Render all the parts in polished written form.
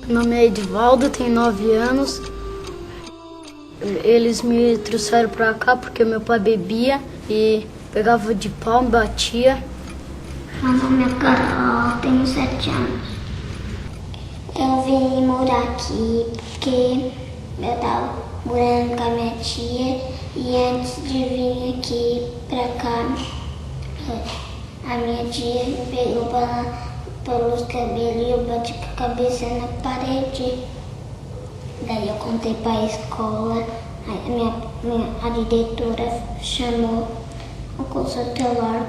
Meu nome é Edivaldo, tenho 9 anos. Eles me trouxeram pra cá porque meu pai bebia e pegava de pau, me batia. Meu nome é Carol, tenho 7 anos. Eu vim morar aqui porque eu tava morando com a minha tia e antes de vir aqui pra cá, a minha tia me pegou pelos cabelos e eu bati com a cabeça na parede. Daí eu contei pra escola, a diretora chamou o conselho tutelar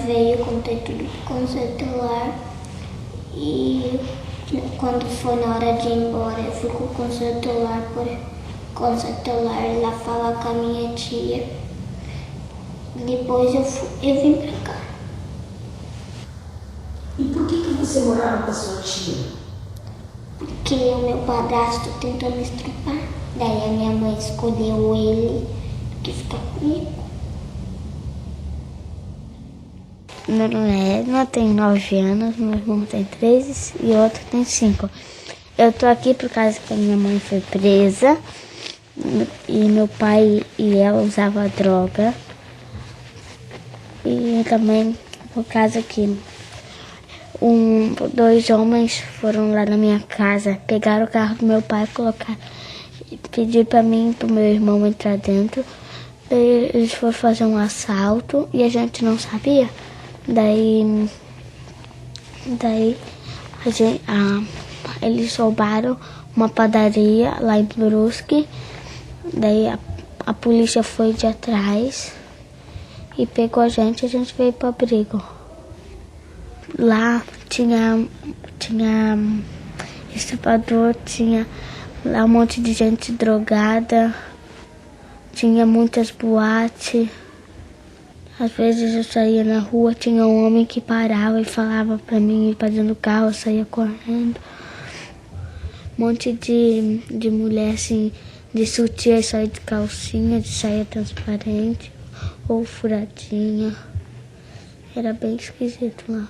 veio, contei tudo pro conselho tutelar e quando foi na hora de ir embora eu fui com o conselho tutelar lá falar com a minha tia. Depois eu vim pra cá. E por que você morava com a sua tia? Porque o meu padrasto tentou me estrupar. Daí a minha mãe escolheu ele que ficar comigo. Meu nome é Edna, tenho 9 anos, meu irmão tem 3 e o outro tem 5. Eu tô aqui por causa que a minha mãe foi presa e meu pai e ela usavam droga. E também por causa que 2 homens foram lá na minha casa, pegaram o carro do meu pai, colocaram, pediram pra mim e pro meu irmão entrar dentro. Daí eles foram fazer um assalto e a gente não sabia. Daí eles roubaram uma padaria lá em Brusque. Daí a polícia foi de atrás e pegou a gente veio para o abrigo. Lá tinha estuprador, tinha lá um monte de gente drogada, tinha muitas boates. Às vezes eu saía na rua, tinha um homem que parava e falava pra mim ir pra dentro do carro, eu saía correndo. Um monte de mulher assim, de sutiã, saia de calcinha, de saia transparente ou furadinha. Era bem esquisito lá.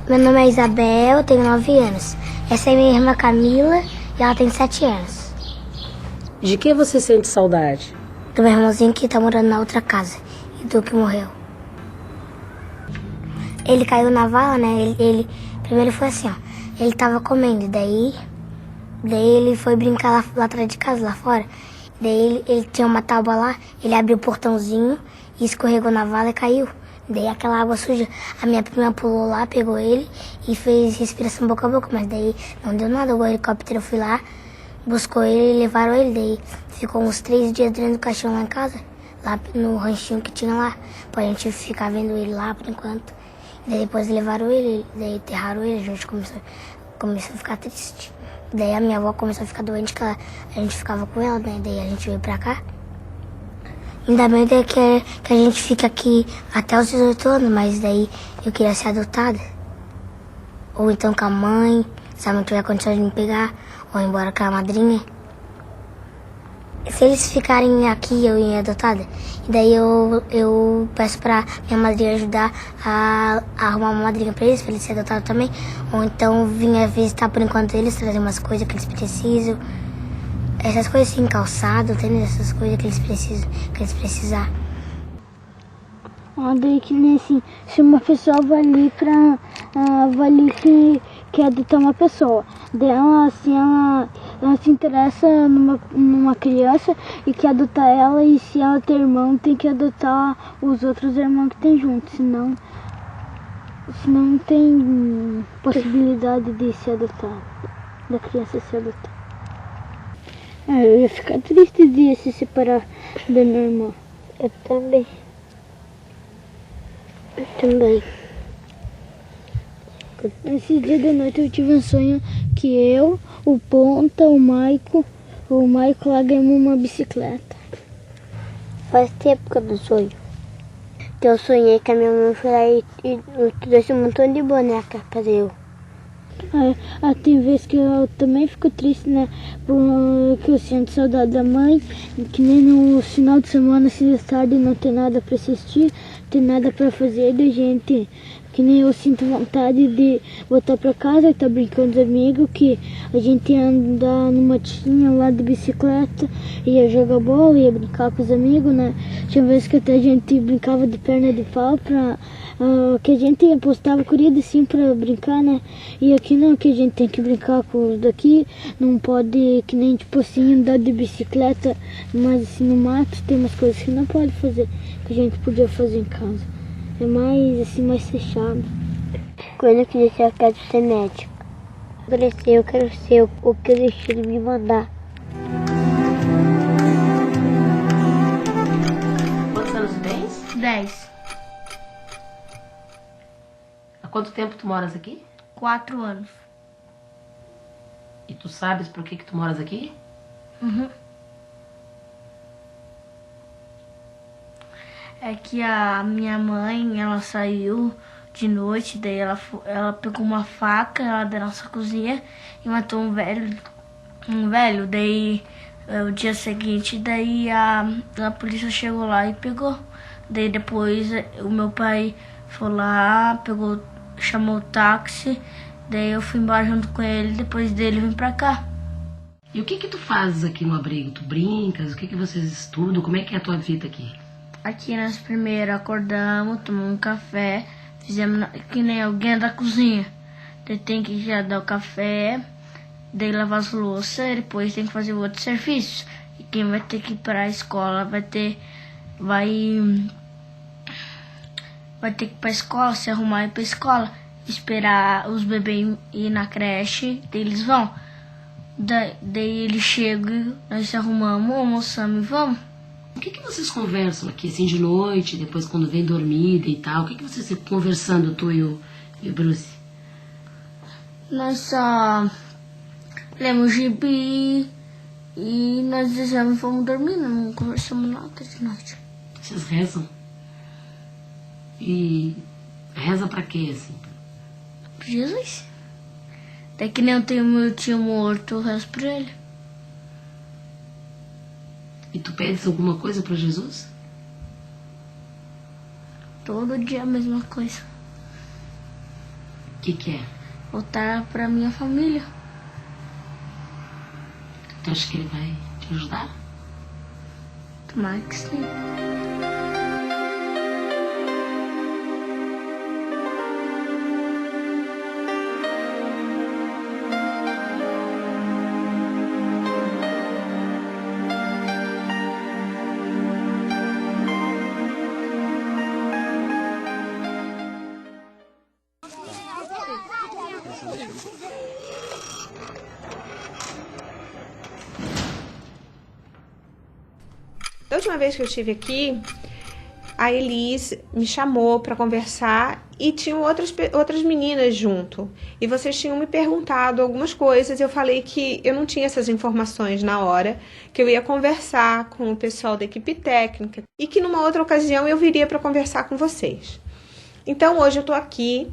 Meu nome é Isabel, tenho 9 anos. Essa é minha irmã Camila e ela tem 7 anos. De que você sente saudade? Do meu irmãozinho que tá morando na outra casa e do que morreu. Ele caiu na vala, né? Ele primeiro foi assim, ó. Ele tava comendo, daí ele foi brincar lá atrás de casa, lá fora. Daí ele tinha uma tábua lá, ele abriu o portãozinho e escorregou na vala e caiu. Daí aquela água suja, a minha prima pulou lá, pegou ele e fez respiração boca a boca, mas daí não deu nada. O helicóptero foi lá, buscou ele e levaram ele. Daí ficou uns 3 dias dentro do caixão lá em casa, lá no ranchinho que tinha lá, pra gente ficar vendo ele lá por enquanto. Daí depois levaram ele, daí enterraram ele, a gente começou a ficar triste. Daí a minha avó começou a ficar doente, que a gente ficava com ela, né? Daí a gente veio pra cá. Ainda bem que a gente fica aqui até os 18 anos, mas daí eu queria ser adotada. Ou então com a mãe, se a mãe tiver condições de me pegar, ou ir embora com a madrinha. Se eles ficarem aqui, eu ia adotada. E daí eu peço pra minha madrinha ajudar a arrumar uma madrinha pra eles serem adotados também. Ou então vir visitar por enquanto eles, trazer umas coisas que eles precisam. Essas coisas assim, calçado, entendeu? Essas coisas que eles precisar. Daí que nem assim, se uma pessoa vai ali que quer adotar uma pessoa, daí ela se interessa numa criança e quer adotar ela, e se ela tem irmão, tem que adotar os outros irmãos que tem junto, senão não tem possibilidade de se adotar, da criança se adotar. Eu ia ficar triste de se separar da minha irmã. Eu também. Também. Nesse dia da noite eu tive um sonho que eu, o Ponta, o Maico lá ganhamos uma bicicleta. Faz tempo que eu não sonho. Então eu sonhei que a minha mãe foi lá e trouxe um montão de boneca pra eu. Tem vezes que eu também fico triste, né? Porque eu sinto saudade da mãe, que nem no final de semana, se de tarde não tem nada pra assistir, não tem nada pra fazer, da gente, que nem eu sinto vontade de voltar pra casa e tá brincando com os amigos, que a gente ia andar numa matinha lá de bicicleta, ia jogar bola, ia brincar com os amigos, né? Tinha vezes que até a gente brincava de perna de pau que a gente apostava corrida assim pra brincar, né? E aqui não, que a gente tem que brincar com os daqui, não pode, que nem tipo assim, andar de bicicleta, mas assim no mato tem umas coisas que não pode fazer, que a gente podia fazer em casa. É mais assim, mais fechado. Quando eu crescer, eu quero ser médico. Quando eu crescer, eu quero ser o que o destino me mandar. Quantos anos tu tens? 10. Há quanto tempo tu moras aqui? 4 anos. E tu sabes por que tu moras aqui? Uhum. É que a minha mãe, ela saiu de noite, daí ela pegou uma faca lá da nossa cozinha e matou um velho, daí o dia seguinte, daí a polícia chegou lá e pegou. Daí depois o meu pai foi lá, chamou o táxi, daí eu fui embora junto com ele, depois dele vim pra cá. E o que tu fazes aqui no abrigo? Tu brincas? O que vocês estudam? Como é que é a tua vida aqui? Aqui nós primeiro acordamos, tomamos um café, fizemos que nem alguém da cozinha. Daí tem que já dar o café, daí lavar as louças, depois tem que fazer outros serviços. E quem vai ter que ir para a escola vai ter que ir para a escola, se arrumar e ir para a escola, esperar os bebês ir na creche, daí eles vão. Daí eles chegam, nós se arrumamos, almoçamos e vamos. O que vocês conversam aqui, assim, de noite, depois quando vem dormida e tal? O que vocês estão conversando, tu e o Bruce? Nós só lemos gibi e nós desejamos e fomos dormir, não conversamos nada de noite. Vocês rezam? E reza pra quê, assim? Por Jesus. Até que nem eu tenho meu tio morto, eu rezo por ele. E tu pedes alguma coisa pra Jesus? Todo dia a mesma coisa. O que é? Voltar pra minha família. Tu acha que ele vai te ajudar? Tomara que sim. Da última vez que eu estive aqui, a Elis me chamou para conversar e tinham outras meninas junto. E vocês tinham me perguntado algumas coisas. Eu falei que eu não tinha essas informações na hora, que eu ia conversar com o pessoal da equipe técnica e que numa outra ocasião eu viria para conversar com vocês. Então hoje eu estou aqui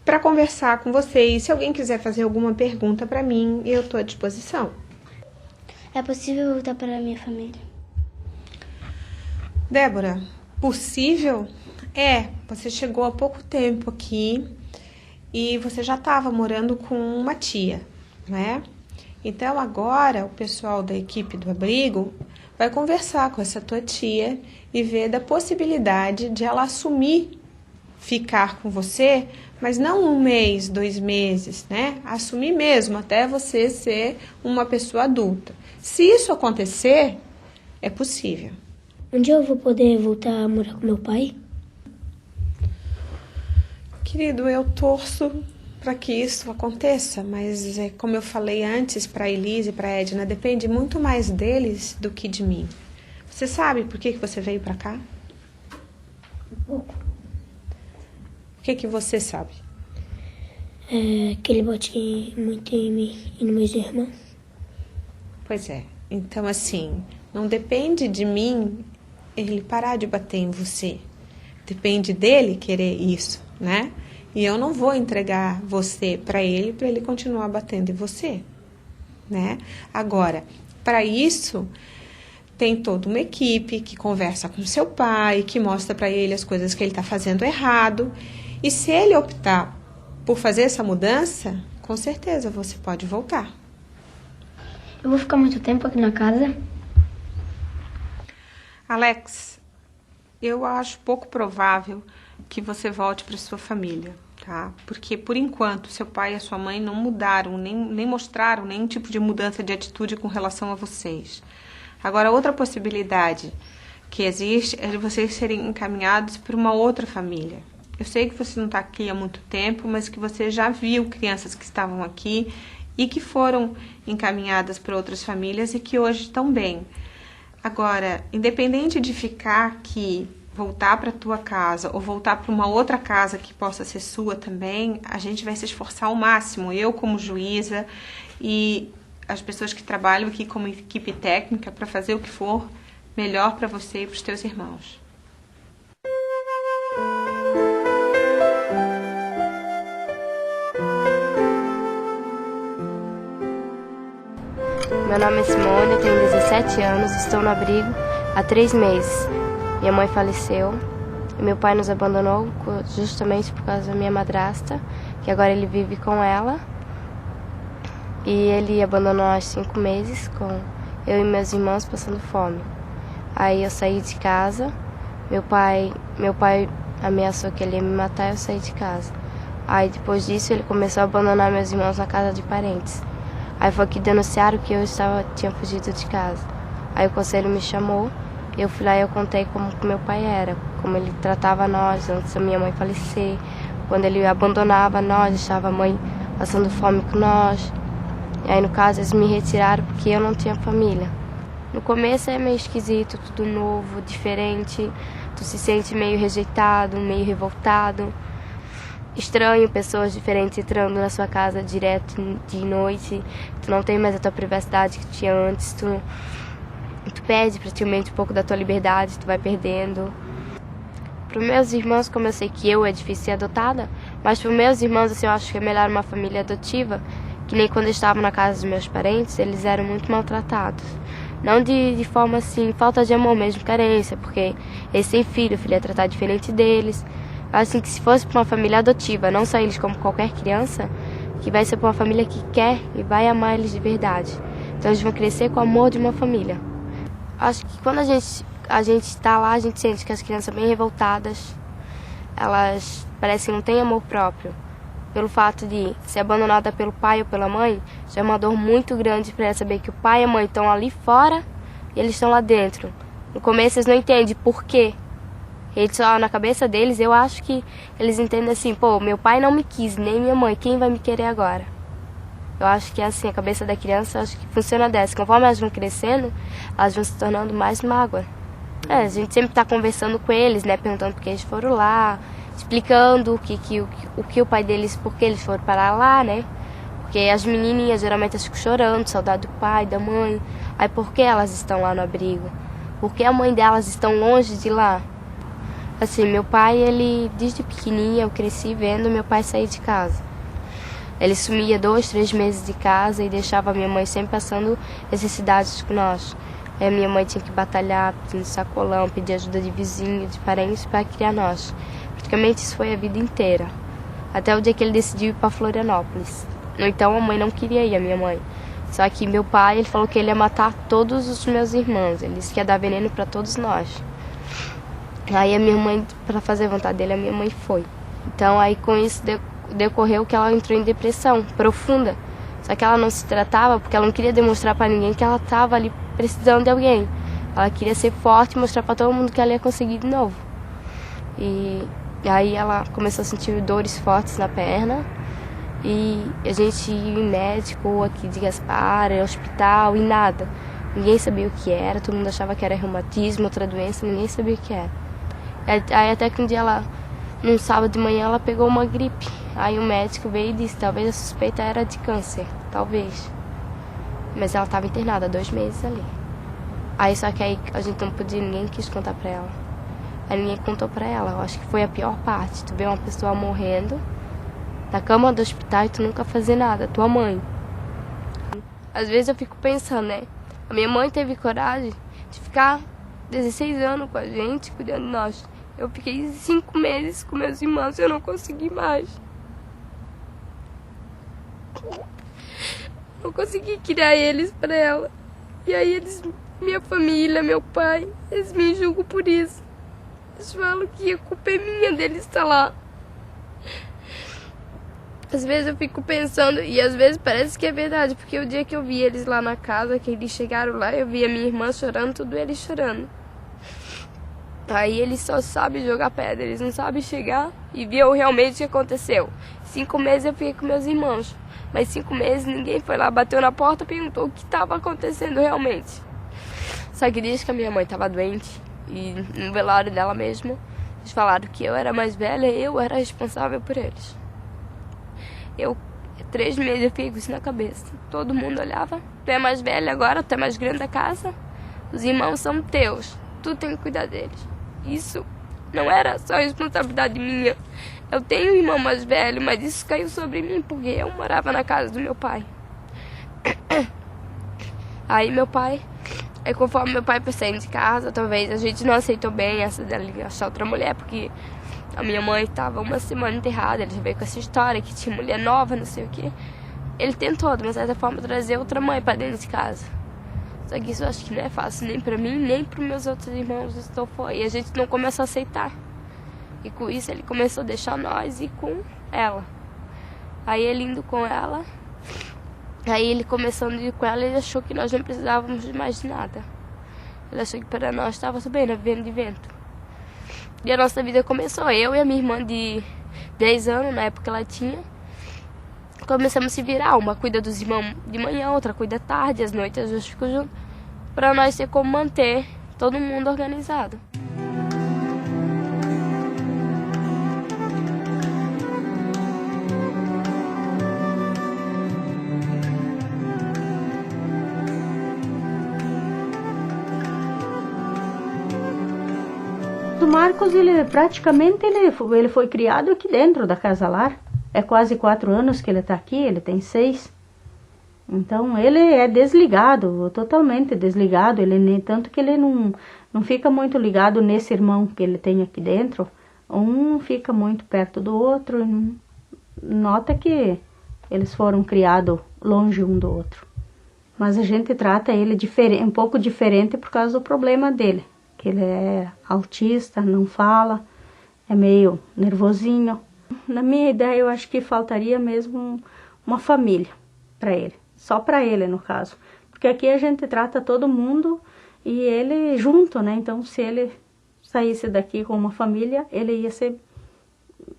para conversar com vocês. Se alguém quiser fazer alguma pergunta para mim, eu estou à disposição. É possível voltar para a minha família? Débora, possível? Você chegou há pouco tempo aqui e você já estava morando com uma tia, né? Então agora o pessoal da equipe do abrigo vai conversar com essa tua tia e ver da possibilidade de ela assumir ficar com você, mas não 1 mês, 2 meses, né? Assumir mesmo até você ser uma pessoa adulta. Se isso acontecer, é possível. Um dia eu vou poder voltar a morar com meu pai? Querido, eu torço para que isso aconteça, mas como eu falei antes para a Elise e para a Edna, depende muito mais deles do que de mim. Você sabe por que você veio para cá? Um pouco. O que você sabe? Que ele bate muito em mim e nos meus irmãos. Pois é. Então, assim, não depende de mim ele parar de bater em você. Depende dele querer isso, né? E eu não vou entregar você para ele continuar batendo em você, né? Agora, para isso, tem toda uma equipe que conversa com seu pai, que mostra para ele as coisas que ele está fazendo errado. E se ele optar por fazer essa mudança, com certeza você pode voltar. Eu vou ficar muito tempo aqui na casa? Alex, eu acho pouco provável que você volte para sua família, tá? Porque, por enquanto, seu pai e a sua mãe não mudaram, nem mostraram nenhum tipo de mudança de atitude com relação a vocês. Agora, outra possibilidade que existe é de vocês serem encaminhados para uma outra família. Eu sei que você não está aqui há muito tempo, mas que você já viu crianças que estavam aqui e que foram encaminhadas para outras famílias e que hoje estão bem. Agora, independente de ficar aqui, voltar para a tua casa ou voltar para uma outra casa que possa ser sua também, a gente vai se esforçar ao máximo, eu como juíza e as pessoas que trabalham aqui como equipe técnica, para fazer o que for melhor para você e para os teus irmãos. Meu nome é Simone, tenho 17 anos, estou no abrigo há 3 meses. Minha mãe faleceu e meu pai nos abandonou justamente por causa da minha madrasta, que agora ele vive com ela. E ele abandonou aos 5 meses, com eu e meus irmãos passando fome. Aí eu saí de casa, meu pai ameaçou que ele ia me matar e eu saí de casa. Aí depois disso ele começou a abandonar meus irmãos na casa de parentes. Aí foi que denunciaram que eu tinha fugido de casa. Aí o conselho me chamou, eu fui lá e eu contei como que meu pai era, como ele tratava nós antes da minha mãe falecer, quando ele abandonava nós, deixava a mãe passando fome com nós. E aí no caso eles me retiraram porque eu não tinha família. No começo é meio esquisito, tudo novo, diferente, tu se sente meio rejeitado, meio revoltado. Estranho, pessoas diferentes entrando na sua casa direto de noite. Tu não tem mais a tua privacidade que tinha antes. Tu perde praticamente um pouco da tua liberdade, tu vai perdendo. Para os meus irmãos, como eu sei que é difícil ser adotada, mas para os meus irmãos assim, eu acho que é melhor uma família adotiva, que nem quando eu estava na casa dos meus parentes, eles eram muito maltratados. Não de forma assim, falta de amor mesmo, carência, porque eles têm filho, o filho é tratado diferente deles. Assim que se fosse para uma família adotiva, não só eles como qualquer criança, que vai ser para uma família que quer e vai amar eles de verdade. Então eles vão crescer com o amor de uma família. Acho que quando a gente está lá, a gente sente que as crianças são bem revoltadas, elas parecem que não têm amor próprio. Pelo fato de ser abandonada pelo pai ou pela mãe, já é uma dor muito grande para elas saber que o pai e a mãe estão ali fora e eles estão lá dentro. No começo eles não entendem por quê. Eles só, na cabeça deles, eu acho que eles entendem assim, pô, meu pai não me quis, nem minha mãe, quem vai me querer agora? Eu acho que assim, a cabeça da criança, acho que funciona dessa. Conforme elas vão crescendo, elas vão se tornando mais mágoa. A gente sempre está conversando com eles, né, perguntando por que eles foram lá, explicando o que o pai deles, por que eles foram parar lá, né? Porque as menininhas geralmente ficam chorando, saudade do pai, da mãe. Aí por que elas estão lá no abrigo? Por que a mãe delas estão longe de lá? Assim, meu pai, ele, desde pequenininha, eu cresci vendo meu pai sair de casa. Ele sumia 2, 3 meses de casa e deixava a minha mãe sempre passando necessidades com nós. Aí a minha mãe tinha que batalhar, pedindo sacolão, pedir ajuda de vizinho, de parentes para criar nós. Praticamente isso foi a vida inteira. Até o dia que ele decidiu ir para Florianópolis. Então a mãe não queria ir, a minha mãe. Só que meu pai, ele falou que ele ia matar todos os meus irmãos. Ele disse que ia dar veneno para todos nós. Aí a minha mãe, para fazer a vontade dele, a minha mãe foi. Então aí com isso decorreu que ela entrou em depressão profunda. Só que ela não se tratava porque ela não queria demonstrar para ninguém que ela estava ali precisando de alguém. Ela queria ser forte e mostrar para todo mundo que ela ia conseguir de novo. E aí ela começou a sentir dores fortes na perna. E a gente ia em médico aqui de Gaspar, hospital e nada. Ninguém sabia o que era, todo mundo achava que era reumatismo, outra doença, ninguém sabia o que era. Aí até que um dia ela num sábado de manhã ela pegou uma gripe. Aí o médico veio e disse, talvez a suspeita era de câncer, talvez. Mas ela estava internada 2 meses ali. Aí só que aí a gente não podia, ninguém quis contar pra ela. Aí ninguém contou pra ela, eu acho que foi a pior parte. Tu vê uma pessoa morrendo, na cama do hospital e tu nunca fazer nada, tua mãe. Às vezes eu fico pensando, né? A minha mãe teve coragem de ficar 16 anos com a gente, cuidando de nós. Eu fiquei 5 meses com meus irmãos e eu não consegui mais. Não consegui criar eles pra ela. E aí eles, minha família, meu pai, eles me julgam por isso. Eles falam que a culpa é minha deles estar lá. Às vezes eu fico pensando, e às vezes parece que é verdade, porque o dia que eu vi eles lá na casa, que eles chegaram lá, eu vi a minha irmã chorando, tudo eles chorando. Aí eles só sabem jogar pedra, eles não sabem chegar e ver realmente o que aconteceu. 5 meses eu fiquei com meus irmãos, mas 5 meses ninguém foi lá, bateu na porta e perguntou o que estava acontecendo realmente. Só que diz que a minha mãe estava doente, e no velório dela mesmo, eles falaram que eu era mais velha e eu era responsável por eles. 3 meses eu fiquei com isso na cabeça. Todo mundo olhava, tu é mais velha agora, tu é mais grande da casa, os irmãos são teus, tu tem que cuidar deles. Isso não era só responsabilidade minha. Eu tenho um irmão mais velho, mas isso caiu sobre mim porque eu morava na casa do meu pai. Aí conforme meu pai foi saindo de casa, talvez a gente não aceitou bem essa dele achar outra mulher, porque a minha mãe estava 1 semana enterrada, ele já veio com essa história que tinha mulher nova, não sei o que. Ele tentou, de uma certa forma, trazer outra mãe para dentro de casa. Só que isso eu acho que não é fácil, nem pra mim, nem pros meus outros irmãos. E a gente não começou a aceitar. E com isso ele começou a deixar nós ir com ela. Aí ele indo com ela, aí ele começando a ir com ela, ele achou que nós não precisávamos de mais de nada. Ele achou que para nós estava tudo bem, vivendo de vento. E a nossa vida começou, eu e a minha irmã de 10 anos, na época ela tinha, começamos a se virar, uma cuida dos irmãos de manhã, outra cuida tarde, às noites as duas ficam juntas, para nós ter como manter todo mundo organizado. O Marcos, ele foi criado aqui dentro da Casa Lar. É quase 4 anos que ele está aqui, ele tem 6. Então ele é desligado, totalmente desligado. Tanto que ele não fica muito ligado nesse irmão que ele tem aqui dentro. Um fica muito perto do outro. Nota que eles foram criados longe um do outro. Mas a gente trata ele um pouco diferente por causa do problema dele. Que ele é autista, não fala, é meio nervosinho. Na minha ideia, eu acho que faltaria mesmo uma família para ele. Só para ele, no caso. Porque aqui a gente trata todo mundo e ele junto, né? Então, se ele saísse daqui com uma família, ele ia ser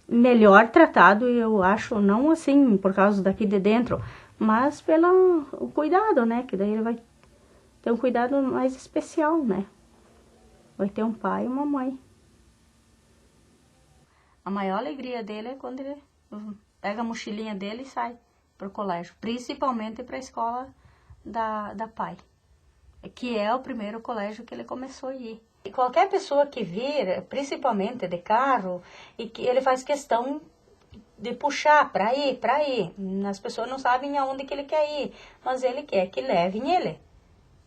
melhor tratado, e eu acho, não assim por causa daqui de dentro, mas pelo cuidado, né? Que daí ele vai ter um cuidado mais especial, né? Vai ter um pai e uma mãe. A maior alegria dele é quando ele pega a mochilinha dele e sai para o colégio. Principalmente para a escola da pai. Que é o primeiro colégio que ele começou a ir. E qualquer pessoa que vir, principalmente de carro, e que ele faz questão de puxar para ir. As pessoas não sabem aonde que ele quer ir, mas ele quer que levem ele,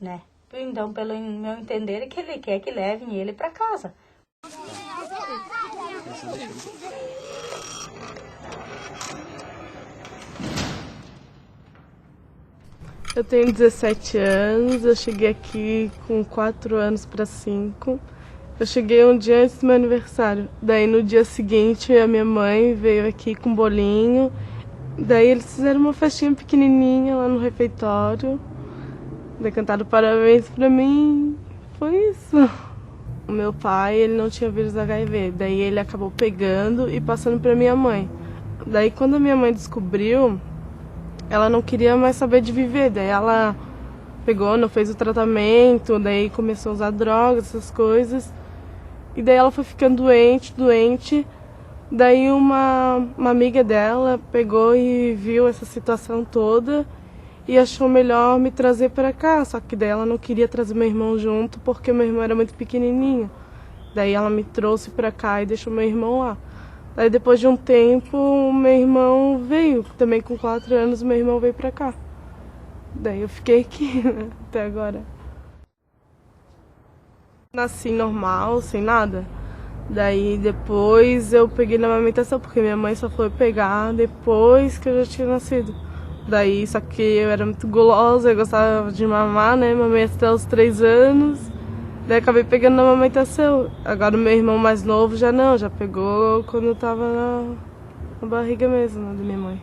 né? Então, pelo meu entender, é que ele quer que levem ele para casa. Eu tenho 17 anos, eu cheguei aqui com 4 anos para 5. Eu cheguei um dia antes do meu aniversário. Daí no dia seguinte a minha mãe veio aqui com um bolinho. Daí eles fizeram uma festinha pequenininha lá no refeitório. Daí cantaram parabéns pra mim, foi isso. O meu pai, ele não tinha vírus HIV, daí ele acabou pegando e passando pra minha mãe. Daí quando a minha mãe descobriu, ela não queria mais saber de viver, daí ela pegou, não fez o tratamento, daí começou a usar drogas, essas coisas. E daí ela foi ficando doente, Daí uma amiga dela pegou e viu essa situação toda e achou melhor me trazer para cá. Só que daí ela não queria trazer meu irmão junto porque meu irmão era muito pequenininho. Daí ela me trouxe para cá e deixou meu irmão lá. Daí depois de um tempo, meu irmão veio. Também com 4 anos, meu irmão veio para cá. Daí eu fiquei aqui, né, até agora. Nasci normal, sem nada. Daí depois eu peguei na amamentação, porque minha mãe só foi pegar depois que eu já tinha nascido. Daí, só que eu era muito gulosa, eu gostava de mamar, né? Mamei até os 3 anos. Daí acabei pegando na amamentação. Agora o meu irmão mais novo já não, já pegou quando eu tava na barriga mesmo, né, da minha mãe.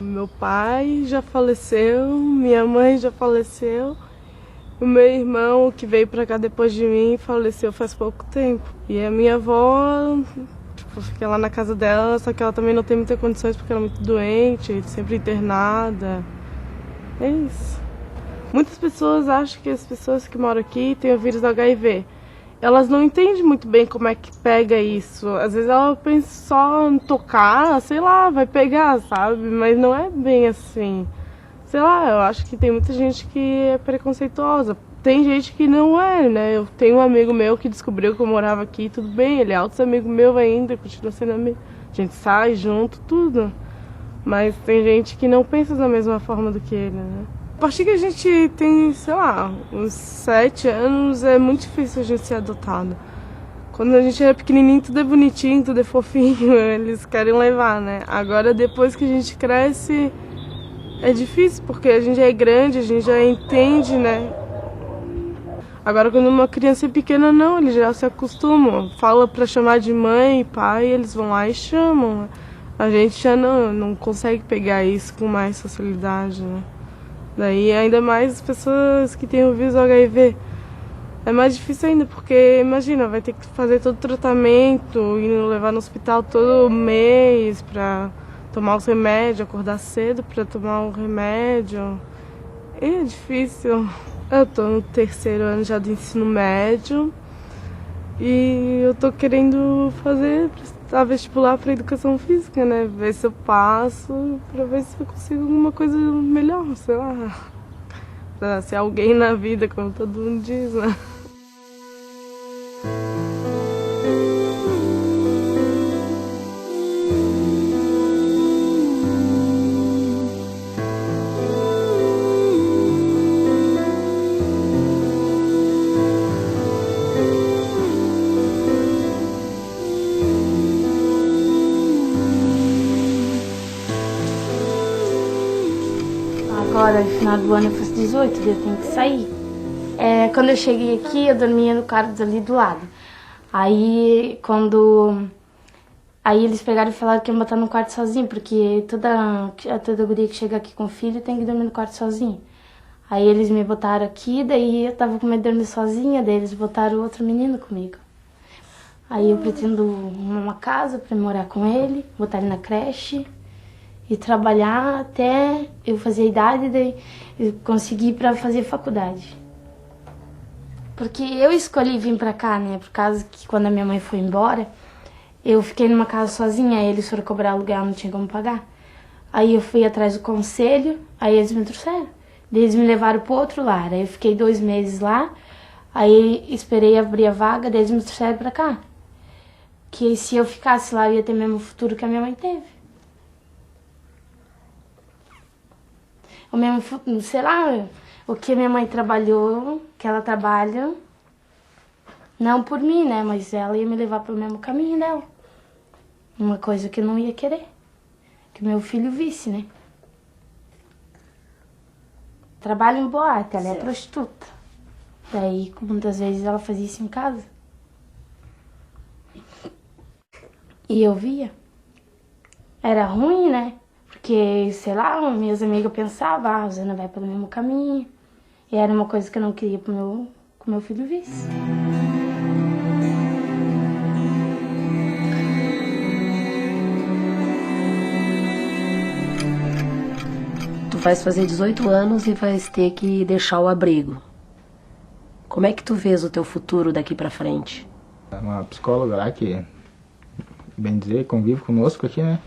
Meu pai já faleceu, minha mãe já faleceu. O meu irmão, que veio pra cá depois de mim, faleceu faz pouco tempo. E a minha avó, tipo, fiquei lá na casa dela, só que ela também não tem muitas condições porque ela é muito doente, sempre internada. É isso. Muitas pessoas acham que as pessoas que moram aqui têm o vírus do HIV. Elas não entendem muito bem como é que pega isso. Às vezes ela pensa só em tocar, sei lá, vai pegar, sabe? Mas não é bem assim. Sei lá, eu acho que tem muita gente que é preconceituosa. Tem gente que não é, né? Eu tenho um amigo meu que descobriu que eu morava aqui, tudo bem, ele é outro amigo meu ainda, continua sendo amigo. A gente sai junto, tudo. Mas tem gente que não pensa da mesma forma do que ele, né? A partir que a gente tem, sei lá, uns 7 anos, é muito difícil a gente ser adotado. Quando a gente era pequenininho, tudo é bonitinho, tudo é fofinho, eles querem levar, né? Agora, depois que a gente cresce, é difícil, porque a gente já é grande, a gente já entende, né? Agora, quando uma criança é pequena, não, eles já se acostumam. Fala pra chamar de mãe, pai, eles vão lá e chamam. A gente já não consegue pegar isso com mais facilidade, né? Daí, ainda mais as pessoas que têm o vírus HIV. É mais difícil ainda, porque, imagina, vai ter que fazer todo o tratamento, ir levar no hospital todo mês pra tomar os remédios, acordar cedo pra tomar o remédio. É difícil. Eu tô no 3º ano já do ensino médio e eu tô querendo prestar vestibular para educação física, né? Ver se eu passo, pra ver se eu consigo alguma coisa melhor, sei lá. Pra ser alguém na vida, como todo mundo diz, né? Agora, no final do ano, eu faço 18, daí eu tenho que sair. Quando eu cheguei aqui, eu dormia no quarto ali do lado. Aí eles pegaram e falaram que iam botar no quarto sozinho, porque toda guria que chega aqui com filho tem que dormir no quarto sozinho. Aí eles me botaram aqui, daí eu tava com medo de dormir sozinha, daí eles botaram outro menino comigo. Aí eu pretendo uma casa pra morar com ele, botar ele na creche e trabalhar até eu fazer a idade, daí eu conseguir para fazer faculdade. Porque eu escolhi vir para cá, né, por causa que quando a minha mãe foi embora, eu fiquei numa casa sozinha, aí eles foram cobrar aluguel, não tinha como pagar. Aí eu fui atrás do conselho, aí eles me trouxeram. Daí eles me levaram para outro lar, aí eu fiquei 2 meses lá, aí esperei abrir a vaga, daí eles me trouxeram para cá. Que se eu ficasse lá, eu ia ter o mesmo futuro que a minha mãe teve. O mesmo futuro, sei lá, o que minha mãe trabalhou, que ela trabalha, não por mim, né, mas ela ia me levar pelo mesmo caminho dela. Uma coisa que eu não ia querer, que meu filho visse, né. Trabalha em boate, ela é prostituta. Daí, muitas vezes ela fazia isso em casa. E eu via. Era ruim, né? Porque, sei lá, minhas amigas pensavam, a Rosana vai pelo mesmo caminho. E era uma coisa que eu não queria que meu filho visse. Tu vais fazer 18 anos e vais ter que deixar o abrigo. Como é que tu vês o teu futuro daqui pra frente? Uma psicóloga lá que bem dizer, convive conosco aqui, né?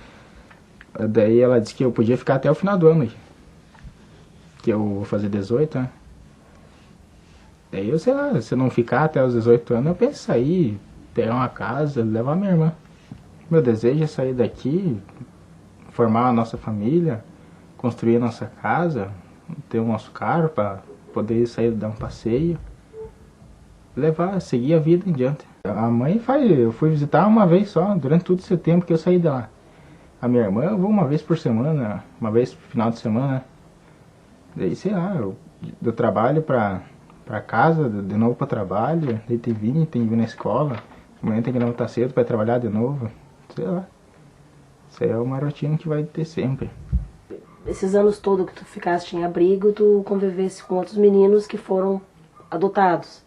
Daí ela disse que eu podia ficar até o final do ano aqui. Que eu vou fazer 18, né? Daí eu, sei lá, se eu não ficar até os 18 anos, eu penso em sair, pegar uma casa, levar minha irmã. Meu desejo é sair daqui, formar a nossa família, construir a nossa casa, ter o nosso carro para poder sair, dar um passeio, levar, seguir a vida em diante. A mãe eu fui visitar uma vez só, durante todo esse tempo que eu saí de lá. A minha irmã eu vou uma vez por semana, uma vez no final de semana. Daí, sei lá, eu trabalho pra casa, de novo pra trabalho, daí tem que vir na escola, amanhã tem que levantar cedo pra trabalhar de novo, sei lá. Isso aí é uma rotina que vai ter sempre. Esses anos todos que tu ficaste em abrigo, tu convivesse com outros meninos que foram adotados.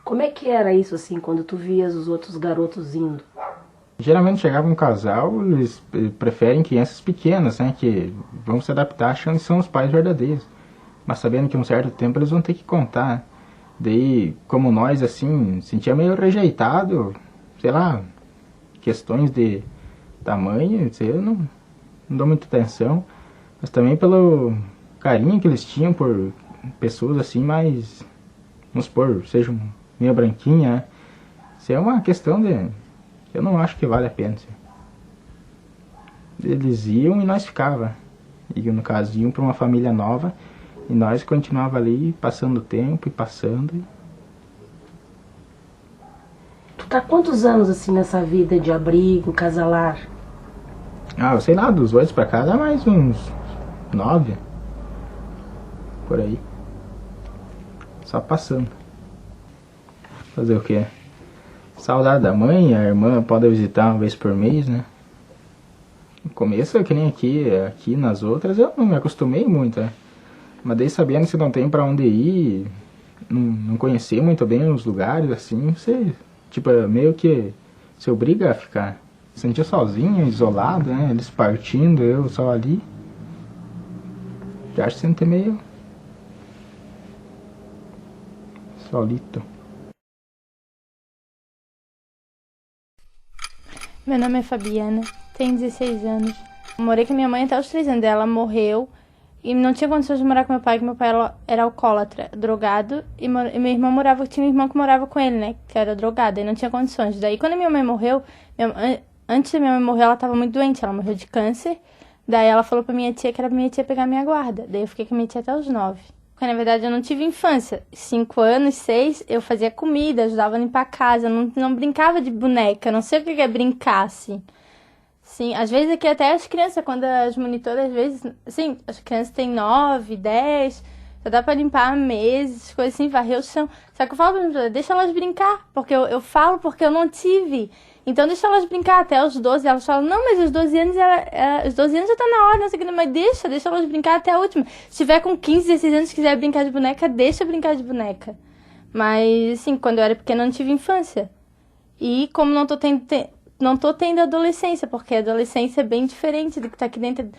Como é que era isso, assim, quando tu vias os outros garotos indo? Geralmente chegava um casal, eles preferem crianças pequenas, né, que vão se adaptar achando que são os pais verdadeiros. Mas sabendo que um certo tempo eles vão ter que contar, né? Daí, como nós, assim, sentia meio rejeitado, sei lá, questões de tamanho, sei, eu não dou muita atenção. Mas também pelo carinho que eles tinham por pessoas assim mais, vamos supor, sejam meio branquinha, né? Isso é uma questão de... eu não acho que vale a pena. Assim. Eles iam e nós ficava. E no caso, iam para uma família nova e nós continuava ali passando o tempo e passando. Tu tá quantos anos assim nessa vida de abrigo, casalar? Ah, eu sei lá, dos 8 pra cá dá mais uns 9. Por aí. Só passando. Fazer o quê? Saudade da mãe, a irmã pode visitar uma vez por mês, né? No começo, que nem aqui nas outras, eu não me acostumei muito, né? Mas daí sabendo que você não tem pra onde ir, não conhecer muito bem os lugares, assim, você, tipo, meio que se obriga a ficar. Sentia sozinho, isolado, né? Eles partindo, eu só ali. Já acho que senti meio solito. Meu nome é Fabiana, tenho 16 anos. Morei com a minha mãe até os 3 anos. Ela morreu e não tinha condições de morar com meu pai, porque meu pai era alcoólatra, drogado. E meu irmão tinha um irmão que morava com ele, né? Que era drogado, e não tinha condições. Daí, quando a minha mãe morreu, antes da minha mãe morrer, ela estava muito doente, ela morreu de câncer. Daí ela falou pra minha tia que era pra minha tia pegar minha guarda. Daí eu fiquei com a minha tia até os 9. Porque, na verdade, eu não tive infância. 5 anos, 6, eu fazia comida, ajudava a limpar a casa, não brincava de boneca, não sei o que é brincar, assim. Sim, às vezes aqui até as crianças, quando as monitoras, às vezes, assim, as crianças têm 9, 10, já dá pra limpar a mesa, coisas assim, varrer o chão. Só que eu falo pra mim, deixa elas brincar, porque eu falo porque eu não tive. Então deixa elas brincar até os 12. Elas falam, não, mas os 12 anos, os 12 anos já tá na hora, não sei o que, mas deixa elas brincar até a última. Se tiver com 15, 16 anos e quiser brincar de boneca, deixa brincar de boneca. Mas, assim, quando eu era pequena, eu não tive infância. E como não tô tendo adolescência, porque a adolescência é bem diferente do que tá aqui dentro.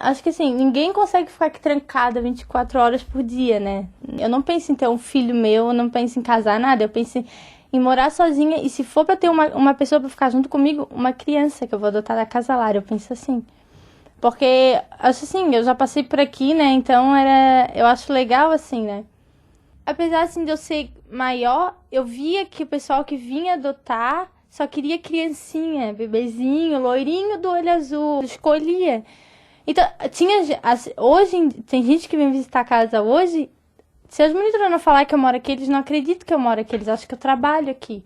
Acho que assim, ninguém consegue ficar aqui trancada 24 horas por dia, né? Eu não penso em ter um filho meu, eu não penso em casar, nada. Eu penso em morar sozinha, e se for pra ter uma pessoa pra ficar junto comigo, uma criança que eu vou adotar da Casalar, eu penso assim. Porque, acho assim, eu já passei por aqui, né, então eu acho legal assim, né. Apesar, assim, de eu ser maior, eu via que o pessoal que vinha adotar só queria criancinha, bebezinho, loirinho do olho azul, escolhia. Então, hoje, tem gente que vem visitar a casa hoje. Se as monitoras não falar que eu moro aqui, eles não acreditam que eu moro aqui, eles acham que eu trabalho aqui.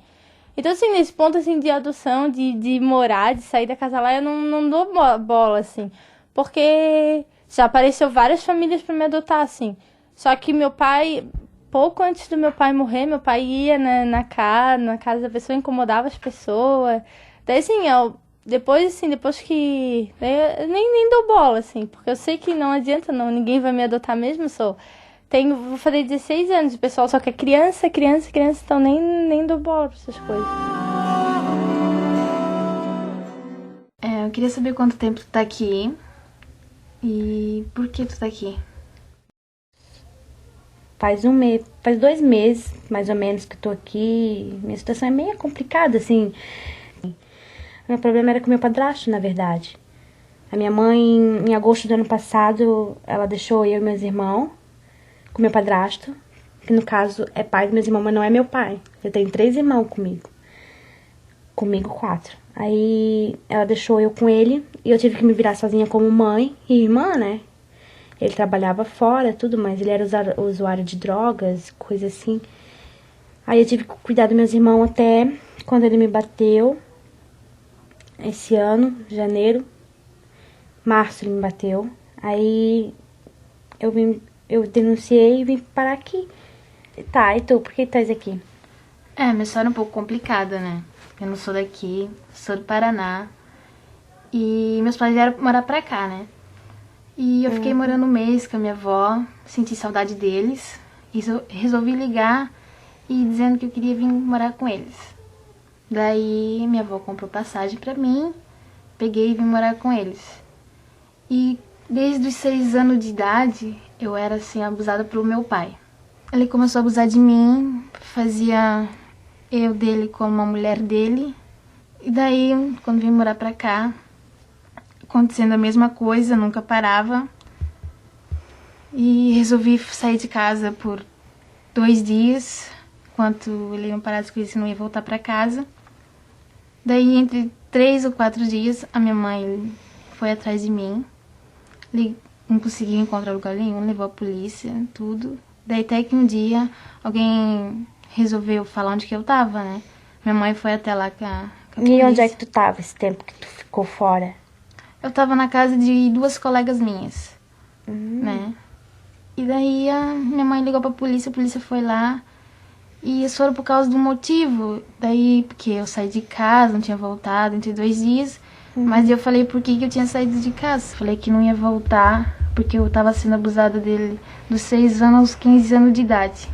Então, assim, nesse ponto, assim, de adoção, de morar, de sair da casa lá, eu não dou bola, assim. Porque já apareceu várias famílias pra me adotar, assim. Só que meu pai, pouco antes do meu pai morrer, meu pai ia na casa da pessoa, incomodava as pessoas. Daí, assim, depois que... Eu nem dou bola, assim, porque eu sei que não adianta, ninguém vai me adotar mesmo, vou fazer 16 anos, o pessoal só quer criança, então nem dou bola pra essas coisas. Eu queria saber quanto tempo tu tá aqui e por que tu tá aqui. Faz 2 meses, mais ou menos, que eu tô aqui. Minha situação é meio complicada, assim. O meu problema era com meu padrasto, na verdade. A minha mãe, em agosto do ano passado, ela deixou eu e meus irmãos com meu padrasto, que no caso é pai dos meus irmãos, mas não é meu pai. Eu tenho 3 irmãos comigo. Comigo 4. Aí ela deixou eu com ele e eu tive que me virar sozinha como mãe e irmã, né? Ele trabalhava fora, tudo, mas ele era usuário de drogas, coisa assim. Aí eu tive que cuidar dos meus irmãos até quando ele me bateu. Esse ano, janeiro, março ele me bateu. Aí eu denunciei e vim parar aqui. Tá, e tu, por que estás aqui? Minha história é um pouco complicada, né? Eu não sou daqui, sou do Paraná. E meus pais vieram morar pra cá, né? E eu fiquei morando um mês com a minha avó, senti saudade deles. E resolvi ligar e dizendo que eu queria vir morar com eles. Daí minha avó comprou passagem pra mim, peguei e vim morar com eles. E desde os 6 anos de idade, eu era assim, abusada pelo meu pai. Ele começou a abusar de mim, fazia eu dele como uma mulher dele. E daí, quando vim morar pra cá, acontecendo a mesma coisa, nunca parava. E resolvi sair de casa por 2 dias, enquanto ele não parasse com isso, não ia voltar pra casa. Daí, entre 3 ou 4 dias, a minha mãe foi atrás de mim. Não conseguia encontrar lugar nenhum, levou a polícia, tudo. Daí até que um dia alguém resolveu falar onde que eu tava, né? Minha mãe foi até lá com a polícia. E onde é que tu tava esse tempo que tu ficou fora? Eu tava na casa de 2 colegas minhas, né? E daí a minha mãe ligou pra polícia, a polícia foi lá. E eles foram por causa do motivo. Daí, porque eu saí de casa, não tinha voltado entre 2 dias. Mas eu falei por que eu tinha saído de casa. Falei que não ia voltar, porque eu tava sendo abusada dele dos 6 anos aos 15 anos de idade.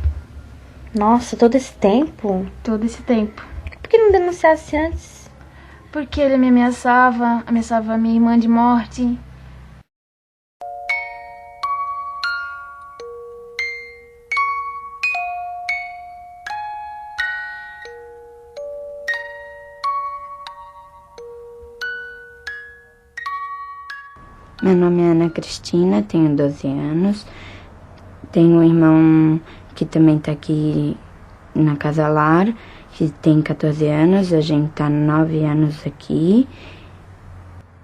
Nossa, todo esse tempo? Todo esse tempo. Por que não denunciasse antes? Porque ele me ameaçava a minha irmã de morte. Meu nome é Ana Cristina, tenho 12 anos. Tenho um irmão que também tá aqui na Casa Lar, que tem 14 anos. A gente tá 9 anos aqui.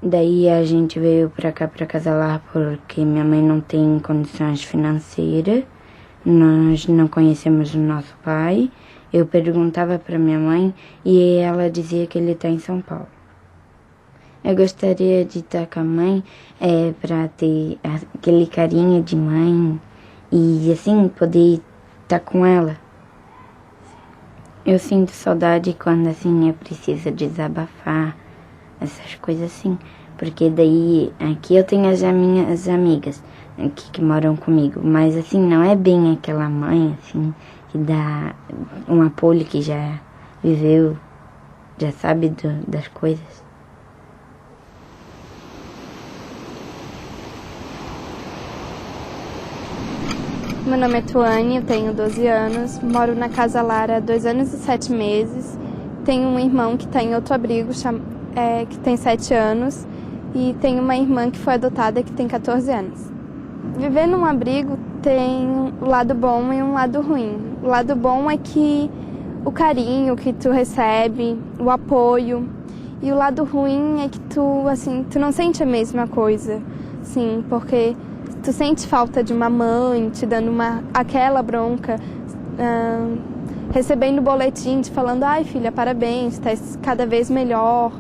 Daí a gente veio pra cá, pra Casa Lar, porque minha mãe não tem condições financeiras. Nós não conhecemos o nosso pai. Eu perguntava pra minha mãe e ela dizia que ele tá em São Paulo. Eu gostaria de estar com a mãe para ter aquele carinho de mãe e assim poder estar com ela. Eu sinto saudade quando assim eu preciso desabafar, essas coisas assim. Porque daí aqui eu tenho as minhas amigas aqui que moram comigo, mas assim não é bem aquela mãe assim que dá um apoio, que já viveu, já sabe das coisas. Meu nome é Tuane, eu tenho 12 anos, moro na Casa Lara há 2 anos e 7 meses. Tenho um irmão que está em outro abrigo, que tem 7 anos, e tenho uma irmã que foi adotada que tem 14 anos. Viver num abrigo tem um lado bom e um lado ruim. O lado bom é que o carinho que tu recebe, o apoio, e o lado ruim é que tu não sente a mesma coisa, assim, porque tu sente falta de uma mãe te dando aquela bronca, recebendo boletim te falando: ai filha, parabéns, tá cada vez melhor.